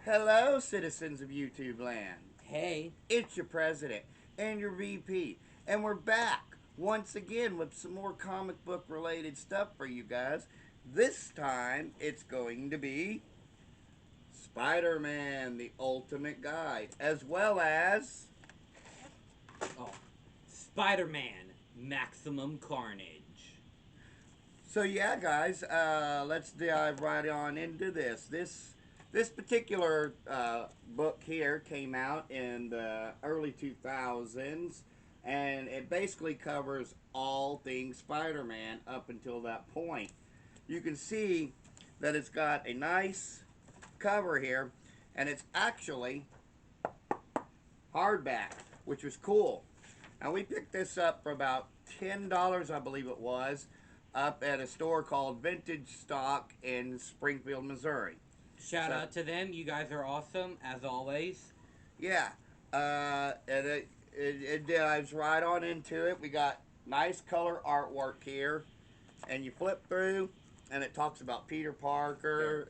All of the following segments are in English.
Hello, citizens of YouTube land. Hey, It's your president and your VP, and we're back once again with some more comic book related stuff for you guys. This time it's going to be Spider-Man, the Ultimate Guide, as well as oh, Spider-Man, Maximum Carnage. yeah, guys. Let's dive right on into this. This particular book here came out in the early 2000s, and it basically covers all things Spider-Man up until that point. You can see that it's got a nice cover here, and it's actually hardback, which was cool. And we picked this up for about $10, I believe it was, up at a store called Vintage Stock in Springfield, Missouri. Shout So out to them. You guys are awesome, as always. yeah, and it dives right on into it. We got nice color artwork here, and you flip through, and it talks about Peter Parker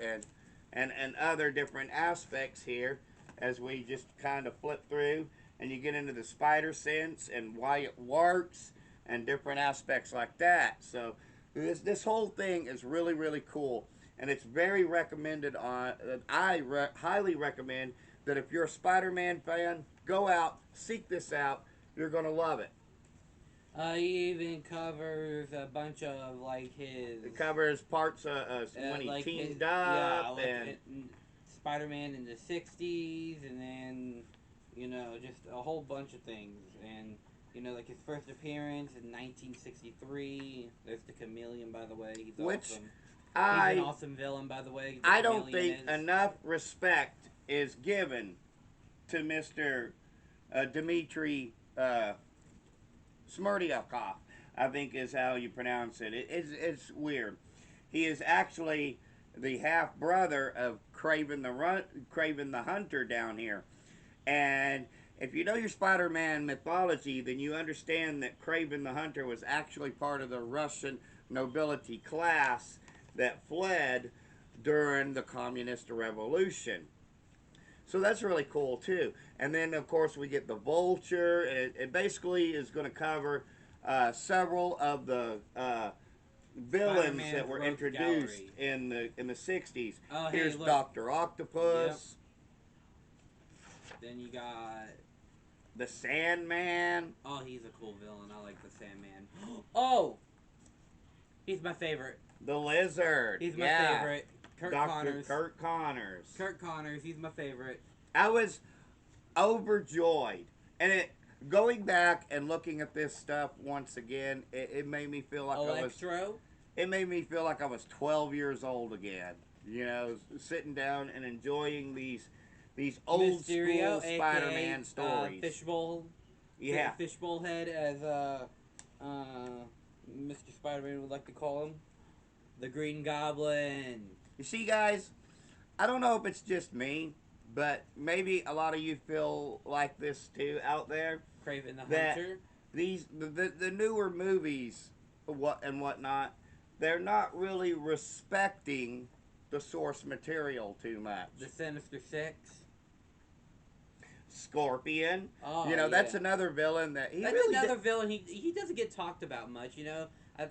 and other different aspects here as we just kind of flip through, and you get into the spider sense and why it works and different aspects like that. So this whole thing is really cool, and it's very recommended on. Highly recommend that if you're a Spider-Man fan, go out, seek this out. You're gonna love it. He even covers a bunch of like his, It covers parts of when he like his, teamed yeah, up like and Spider-Man in the '60s, and then just a whole bunch of things, and like his first appearance in 1963. There's the Chameleon, by the way. He's which awesome. He's an I awesome villain, by the way. The I don't Chameleon think is. enough respect is given to Mister Dmitry Smirdyakov. I think is how you pronounce it. It's weird. He is actually the half brother of Craven the Hunter down here, and if you know your Spider-Man mythology, then you understand that Craven the Hunter was actually part of the Russian nobility class that fled during the Communist Revolution. So that's really cool too. And then of course we get the Vulture, and it basically is going to cover several of the villains that Spider-Man's were Rogues introduced Gallery. in the '60s. Oh, hey, Here's look. Doctor Yep. Octopus, Then you got. the Sandman, Oh, he's a cool villain. I like the Sandman. Oh, he's my favorite. the Lizard, He's my yeah, favorite. Kurt Dr. Connors. Kurt Connors. Kurt Connors. He's my favorite. I was overjoyed, and it going back and looking at this stuff once again, it made me feel like I was Electro. it made me feel like I was 12 years old again. You know, sitting down and enjoying these old school Mysterio, Spider-Man aka stories. Fishbowl. Yeah. Fishbowl Head, as uh, Mr. Spider-Man would like to call him. The Green Goblin. You see, guys, I don't know if it's just me, but maybe a lot of you feel like this too out there. Craven the That Hunter. the newer movies, and whatnot, they're not really respecting the source material too The much. Sinister Six. Scorpion, Oh, that's yeah. another villain that he That's really did. another villain. He doesn't get talked about much. I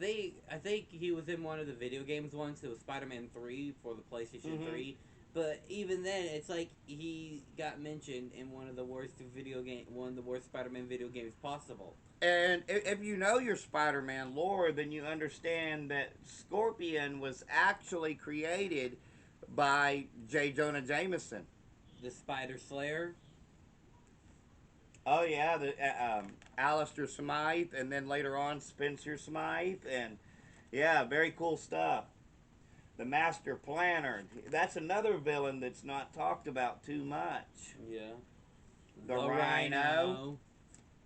think he was in one of the video games once. It was Spider-Man 3 for the PlayStation Mm-hmm. 3. But even then, it's like he got mentioned in one of the worst Spider-Man video games possible. And if you know your Spider-Man lore, then you understand that Scorpion was actually created by J. Jonah Jameson. The Spider Slayer. Oh yeah, the Alistair Smythe, and then later on Spencer Smythe, and yeah, very cool stuff. The Master Planner. That's another villain that's not talked about too much. Yeah. The The Rhino, Rhino.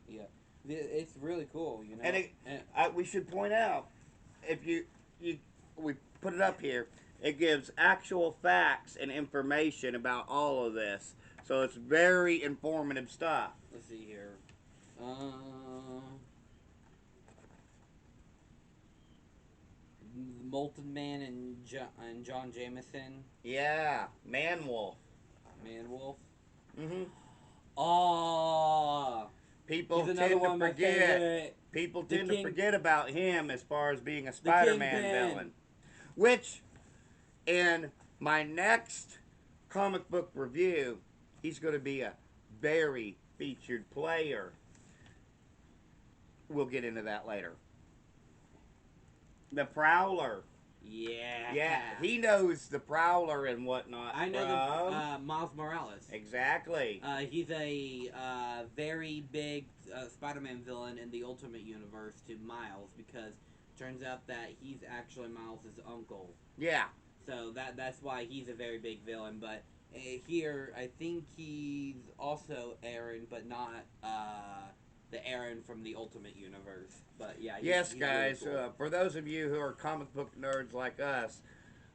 Yeah. It's really cool. and And we should point out if you we put it up here. It gives actual facts and information about all of this, so it's very informative stuff. let's see here. Uh, Molten Man and John Jameson. Yeah, Man Wolf. Man Wolf. Mm-hmm. Oh, People he's another tend to one of my forget. favorite. People The tend to King, forget about him as far as being a the Spider-Man Kingpin. villain. Which, in my next comic book review, he's going to be a very featured player. We'll get into that later. The Prowler. Yeah. Yeah, he knows the Prowler and whatnot I know the from. Miles Morales. Exactly. He's a very big Spider-Man villain in the Ultimate Universe to Miles because turns out that he's actually Miles' uncle. Yeah. So that's why he's a very big villain. But here, I think he's also Aaron, but not the Aaron from the Ultimate Universe. But yeah, Yes, he's really guys. cool. For those of you who are comic book nerds like us,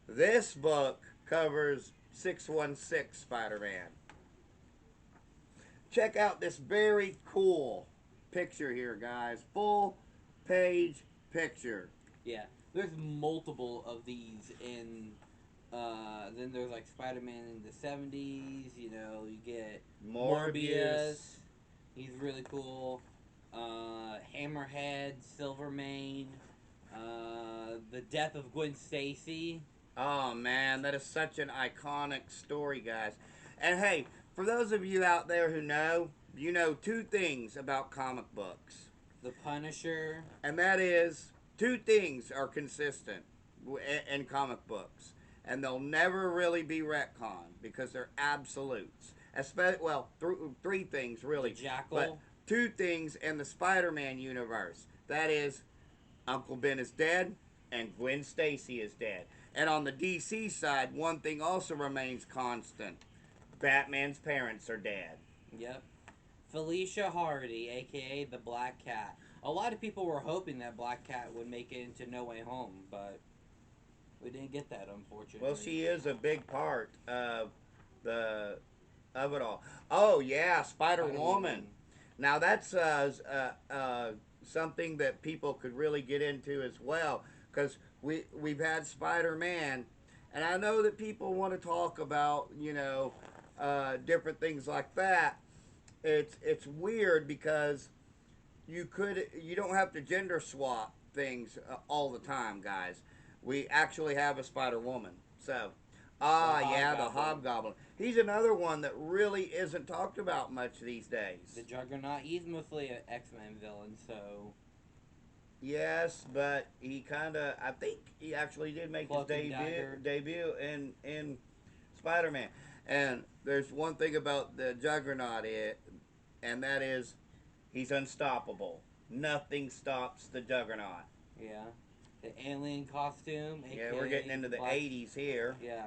this book covers 616 Spider-Man. Check out this very cool picture here, guys. Full page picture. Yeah, there's multiple of these in. Then there's like Spider-Man in the '70s. You know, you get Morbius. Morbius. He's really cool. Hammerhead, Silvermane. The death of Gwen Stacy. Oh man, that is such an iconic story, guys. And hey, for those of you out there who know, you know two things about comic books. The Punisher. And that is, two things are consistent in comic books. And they'll never really be retconned because they're absolutes. Well, three things The really. But Jackal. two things in the Spider-Man universe. That is, Uncle Ben is dead and Gwen Stacy is dead. And on the DC side, one thing also remains constant. Batman's parents are dead. Yep. Felicia Hardy, aka the Black Cat. A lot of people were hoping that Black Cat would make it into No Way Home, but we didn't get that, Well, unfortunately. she is a big part the of it all. Oh yeah, Spider Spider Woman. Woman. Now that's something that people could really get into as well, because we've had Spider Man, and I know that people want to talk about different things like that. It's weird because you don't have to gender swap things all the time, guys. We actually have a Spider Woman. So, The yeah, the Hobgoblin. Hobgoblin. He's another one that really isn't talked about much these days. The Juggernaut. He's mostly an X-Men villain, so Yes, but he kind of, I think he actually did make his Cloak and Dagger. debut in Spider Man. And there's one thing about the Juggernaut, and that is he's unstoppable. Nothing stops the Juggernaut. Yeah. The alien costume, Yeah, we're getting aka into the the Black. 80s here. Yeah.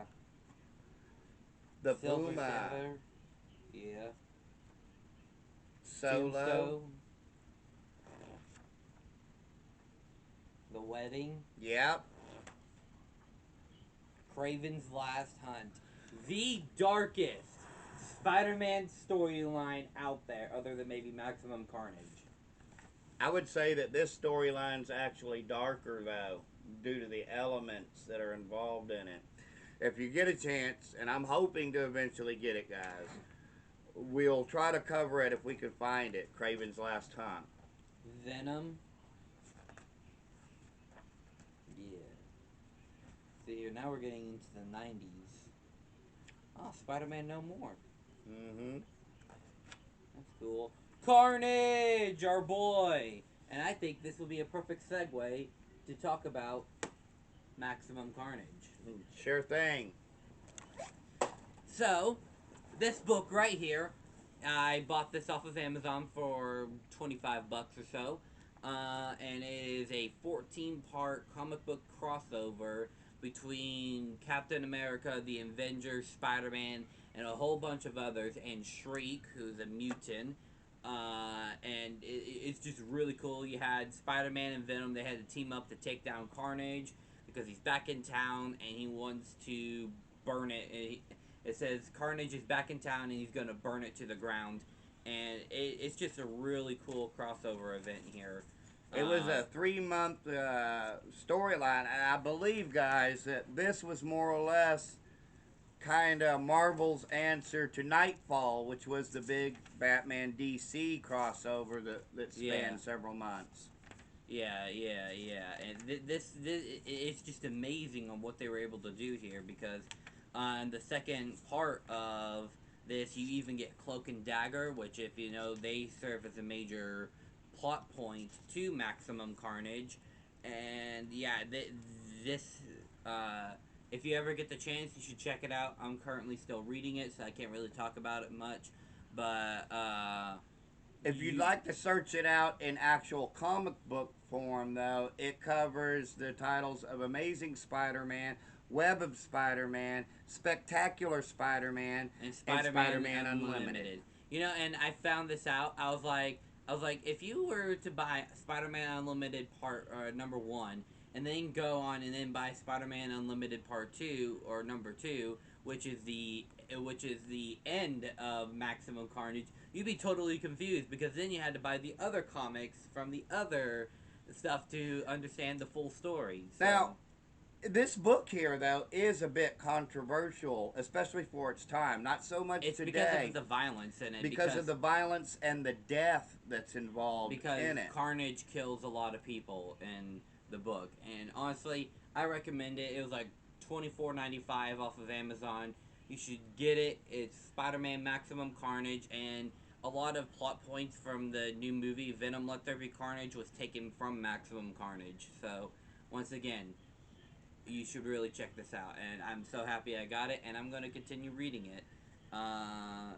The Silver Puma. Surfer. Yeah. Solo. Tombstone. The Wedding. Yep. Craven's Last Hunt. The darkest Spider-Man storyline out there, other than maybe Maximum Carnage. I would say that this storyline's actually darker, though, due to the elements that are involved in it. If you get a chance, and I'm hoping to eventually get it, guys, we'll try to cover it if we can find it. Craven's Last Hunt. Venom. Yeah. See here, now we're getting into the 90s. Oh, Spider-Man No More. Mm-hmm. That's cool. Carnage, our boy! And I think this will be a perfect segue to talk about Maximum Carnage. Sure thing. So, this book right here, I bought this off of Amazon for 25 bucks or so. And it is a 14-part comic book crossover between Captain America, the Avengers, Spider-Man, and a whole bunch of others, and Shriek, who's a mutant. And it's just really cool. You had Spider-Man and Venom. They had to team up to take down Carnage because he's back in town and he wants to burn it. It says Carnage is back in town and he's going to burn it to the ground. And it's just a really cool crossover event here. It was a 3-month storyline, and I believe, guys, that this was more or less kind of Marvel's answer to Nightfall, which was the big Batman DC crossover that Yeah. spanned several months. Yeah. And this it's just amazing on what they were able to do here because on the second part of this, you even get Cloak and Dagger, which, if you know, they serve as a major plot point to Maximum Carnage. And yeah, this if you ever get the chance, you should check it out. I'm currently still reading it, so I can't really talk about it much. But If you'd you like to search it out in actual comic book form, though, it covers the titles of Amazing Spider Man, Web of Spider Man, Spectacular Spider Man, and and Spider-Man Spider-Man Unlimited. Unlimited. You know, and I found this out. I was like, if you were to buy Spider-Man Unlimited Part number one, and then go on and then buy Spider-Man Unlimited Part two or number two, which is the end of Maximum Carnage, you'd be totally confused because then you had to buy the other comics from the other stuff to understand the full story. Now, So this book here, though, is a bit controversial, especially for its time. Not so much it's because of today, the violence in it. because of the violence and the death that's involved Because in it. Carnage kills a lot of people in the book. And honestly, I recommend it. It was like $24.95 off of Amazon. You should get it. It's Spider-Man Maximum Carnage, and a lot of plot points from the new movie Venom: Let There Be Carnage was taken from Maximum Carnage. So once again, you should really check this out. And I'm so happy I got it, and I'm going to continue reading it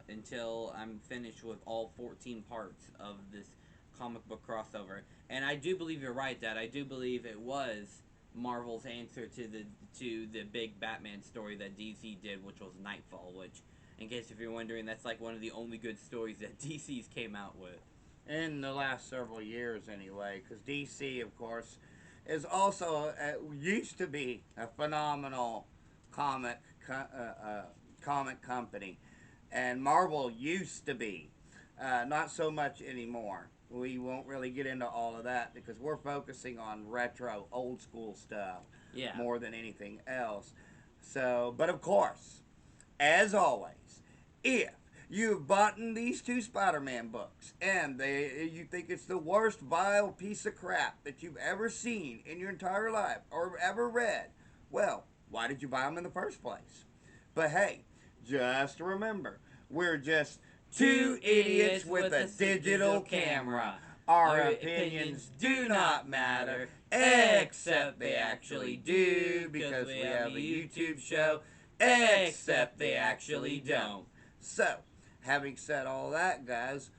until I'm finished with all 14 parts of this comic book crossover. And I do believe you're right, Dad. I do believe it was Marvel's answer to the big Batman story that DC did, which was Nightfall. Which, in case if you're wondering, that's like one of the only good stories that DC's came out with. In the last several years, anyway, because DC, of course, is also used to be a phenomenal comic comic company, and Marvel used to be. Not so much anymore. We won't really get into all of that because we're focusing on retro, old school stuff Yeah. more than anything else. So, but of course, as always, if you've bought these two Spider-Man books and you think it's the worst vile piece of crap that you've ever seen in your entire life or ever read, well, why did you buy them in the first place? But hey, just remember, we're just two idiots with a digital camera. Our opinions do not matter, except they actually do, because we have a YouTube show, except they actually don't. So, having said all that, guys,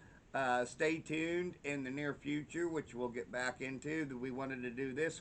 stay tuned in the near future, which we'll get back into. That we wanted to do this